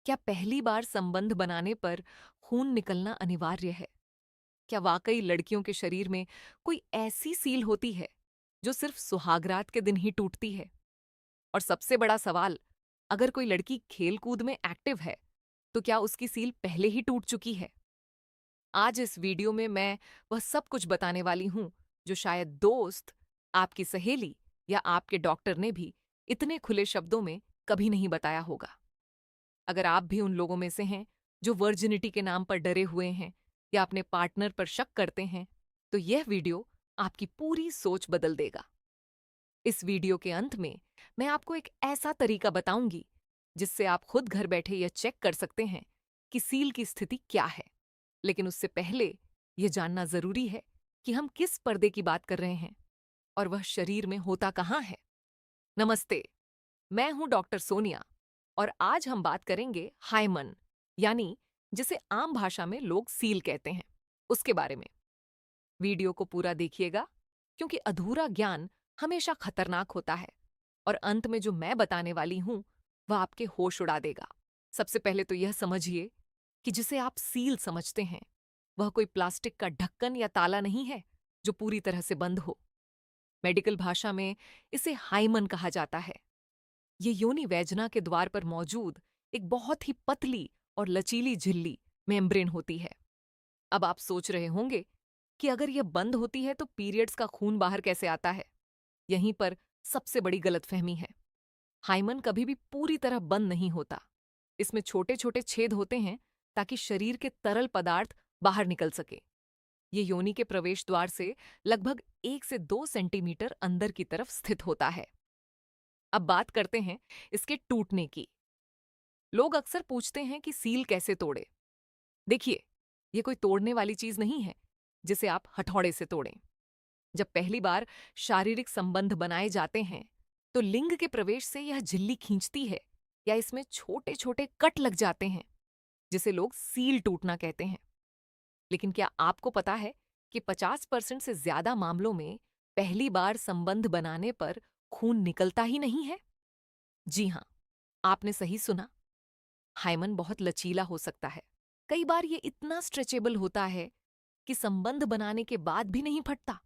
क्या पहली बार संबंध बनाने पर खून निकलना अनिवार्य है? क्या वाकई लड़कियों के शरीर में कोई ऐसी सील होती है जो सिर्फ सुहागरात के दिन ही टूटती है? और सबसे बड़ा सवाल, अगर कोई लड़की खेल-कूद में एक्टिव है, तो क्या उसकी सील पहले ही टूट चुकी है? आज इस वीडियो में मैं वह सब कुछ बताने वाली हूं जो शायद दोस्त, आपकी सहेली या आपके डॉक्टर ने भी इतने खुले शब्दों में कभी नहीं बताया होगा। अगर आप भी उन लोगों में से हैं जो वर्जिनिटी के नाम पर डरे हुए हैं या अपने पार्टनर पर शक करते हैं, तो यह वीडियो आपकी पूरी सोच बदल देगा। इस वीडियो के अंत में मैं आपको एक ऐसा तरीका बताऊंगी जिससे आप खुद घर बैठे यह चेक कर सकते हैं कि सील की स्थिति क्या है। लेकिन उससे पहले यह जानना जरूरी है कि हम किस पर्दे की बात कर रहे हैं और वह शरीर में होता कहाँ है। नमस्ते, मैं हूं डॉक्टर सोनिया और आज हम बात करेंगे हाइमन, यानी जिसे आम भाषा में लोग सील कहते हैं, उसके बारे में। वीडियो को पूरा देखिएगा क्योंकि अधूरा ज्ञान हमेशा खतरनाक होता है और अंत में जो मैं बताने वाली हूं वह आपके होश उड़ा देगा। सबसे पहले तो यह समझिए कि जिसे आप सील समझते हैं वह कोई प्लास्टिक का ढक्कन या ताला नहीं है जो पूरी तरह से बंद हो। मेडिकल भाषा में इसे हाइमन कहा जाता है। ये योनि वैजना के द्वार पर मौजूद एक बहुत ही पतली और लचीली झिल्ली मेम्ब्रेन होती है। अब आप सोच रहे होंगे कि अगर यह बंद होती है तो पीरियड्स का खून बाहर कैसे आता है? यहीं पर सबसे बड़ी गलतफहमी है। हाइमन कभी भी पूरी तरह बंद नहीं होता। इसमें छोटे छोटे छेद होते हैं ताकि शरीर के तरल पदार्थ बाहर निकल सके। ये योनि के प्रवेश द्वार से लगभग 1 से 2 सेंटीमीटर अंदर की तरफ स्थित होता है। अब बात करते हैं इसके टूटने की। लोग अक्सर पूछते हैं कि सील कैसे तोड़े। देखिए, ये कोई तोड़ने वाली चीज नहीं है जिसे आप हथौड़े से तोड़ें। जब पहली बार शारीरिक संबंध बनाए जाते हैं तो लिंग के प्रवेश से यह झिल्ली खींचती है या इसमें छोटे छोटे कट लग जाते हैं जिसे लोग सील टूटना कहते हैं। लेकिन क्या आपको पता है कि 50% से ज्यादा मामलों में पहली बार संबंध बनाने पर खून निकलता ही नहीं है? जी हाँ, आपने सही सुना। हाइमन बहुत लचीला हो सकता है। कई बार ये इतना स्ट्रेचेबल होता है कि संबंध बनाने के बाद भी नहीं फटता।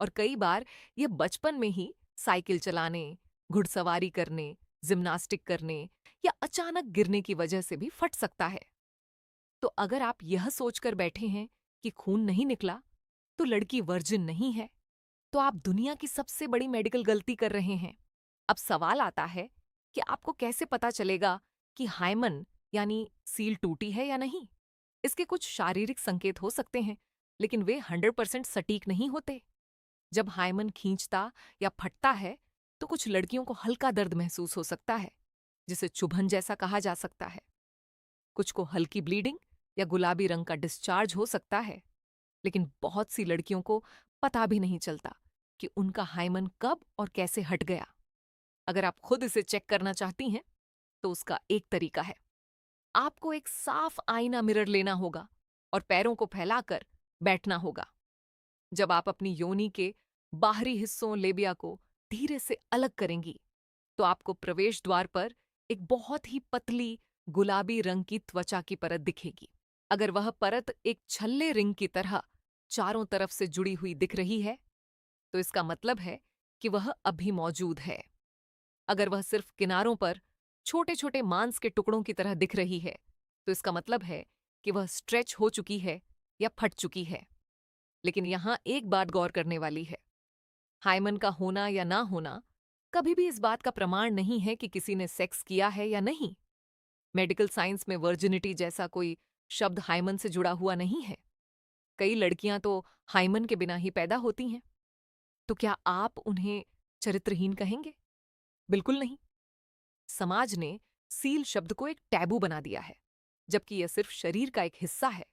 और कई बार ये बचपन में ही साइकिल चलाने, घुड़सवारी करने, जिम्नास्टिक करने या अचानक गिरने की वजह से भी फट सकता है। तो अगर आप यह सोचकर बैठे हैं कि खून नहीं निकला तो लड़की वर्जिन नहीं है, तो आप दुनिया की सबसे बड़ी मेडिकल गलती कर रहे हैं। अब सवाल आता है कि आपको कैसे पता चलेगा कि हाइमन यानी सील टूटी है या नहीं? इसके कुछ शारीरिक संकेत हो सकते हैं, लेकिन वे 100% सटीक नहीं होते। जब हाइमन खींचता या फटता है, तो कुछ लड़कियों को हल्का दर्द महसूस हो सकता है, जिसे चुभन जैसा कहा जा सकता है। कुछ को हल्की ब्लीडिंग या गुलाबी रंग का डिस्चार्ज हो सकता है, लेकिन बहुत सी लड़कियों को पता भी नहीं चलता कि उनका हाइमन कब और कैसे हट गया। अगर आप खुद इसे चेक करना चाहती हैं, तो उसका एक तरीका है। आपको एक साफ आईना मिरर लेना होगा और पैरों को फैलाकर बैठना होगा। जब आप अपनी योनि के बाहरी हिस्सों लेबिया को धीरे से अलग करेंगी, तो आपको प्रवेश द्वार पर एक बहुत ही पतली गुलाबी रंग की त्वचा की परत दिखेगी। अगर वह परत एक छल्ले रिंग की तरह चारों तरफ से जुड़ी हुई दिख रही है, तो इसका मतलब है कि वह अभी मौजूद है। अगर वह सिर्फ किनारों पर छोटे छोटे मांस के टुकड़ों की तरह दिख रही है, तो इसका मतलब है कि वह स्ट्रेच हो चुकी है या फट चुकी है। लेकिन यहां एक बात गौर करने वाली है। हाइमन का होना या ना होना कभी भी इस बात का प्रमाण नहीं है कि किसी ने सेक्स किया है या नहीं। मेडिकल साइंस में वर्जिनिटी जैसा कोई शब्द हाइमन से जुड़ा हुआ नहीं है। कई लड़कियां तो हाइमन के बिना ही पैदा होती हैं। तो क्या आप उन्हें चरित्रहीन कहेंगे? बिल्कुल नहीं। समाज ने सील शब्द को एक टैबू बना दिया है, जबकि यह सिर्फ शरीर का एक हिस्सा है,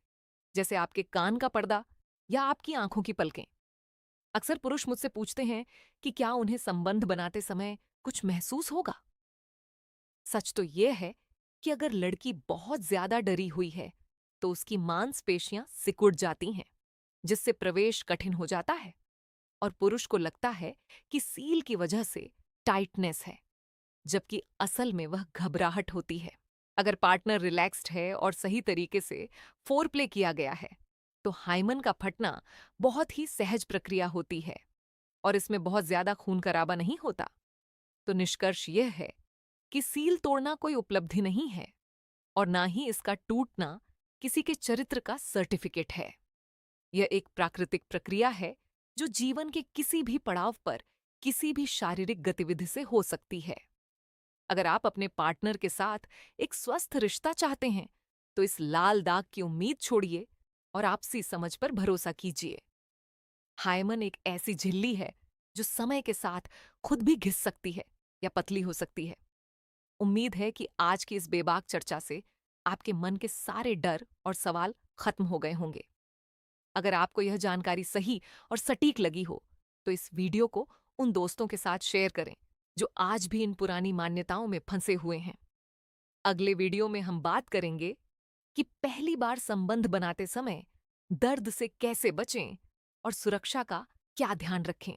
जैसे आपके कान का पर्दा या आपकी आंखों की पलकें। अक्सर पुरुष मुझसे पूछते हैं कि क्या उन्हें संबंध बनाते समय कुछ महसूस होगा। सच तो यह है कि अगर लड़की बहुत ज्यादा डरी हुई है, तो उसकी मांसपेशियां सिकुड़ जाती हैं, जिससे प्रवेश कठिन हो जाता है और पुरुष को लगता है कि सील की वजह से टाइटनेस है, जबकि असल में वह घबराहट होती है। अगर पार्टनर रिलैक्स्ड है और सही तरीके से फोरप्ले किया गया है, तो हाइमन का फटना बहुत ही सहज प्रक्रिया होती है और इसमें बहुत ज्यादा खून खराबा नहीं होता। तो निष्कर्ष यह है कि सील तोड़ना कोई उपलब्धि नहीं है और ना ही इसका टूटना किसी के चरित्र का सर्टिफिकेट है। यह एक प्राकृतिक प्रक्रिया है जो जीवन के किसी भी पड़ाव पर किसी भी शारीरिक गतिविधि से हो सकती है। अगर आप अपने पार्टनर के साथ एक स्वस्थ रिश्ता चाहते हैं, तो इस लाल दाग की उम्मीद छोड़िए और आपसी समझ पर भरोसा कीजिए। हाइमन एक ऐसी झिल्ली है जो समय के साथ खुद भी घिस सकती है या पतली हो सकती है। उम्मीद है कि आज की इस बेबाक चर्चा से आपके मन के सारे डर और सवाल खत्म हो गए होंगे। अगर आपको यह जानकारी सही और सटीक लगी हो, तो इस वीडियो को उन दोस्तों के साथ शेयर करें जो आज भी इन पुरानी मान्यताओं में फंसे हुए हैं। अगले वीडियो में हम बात करेंगे कि पहली बार संबंध बनाते समय दर्द से कैसे बचें और सुरक्षा का क्या ध्यान रखें।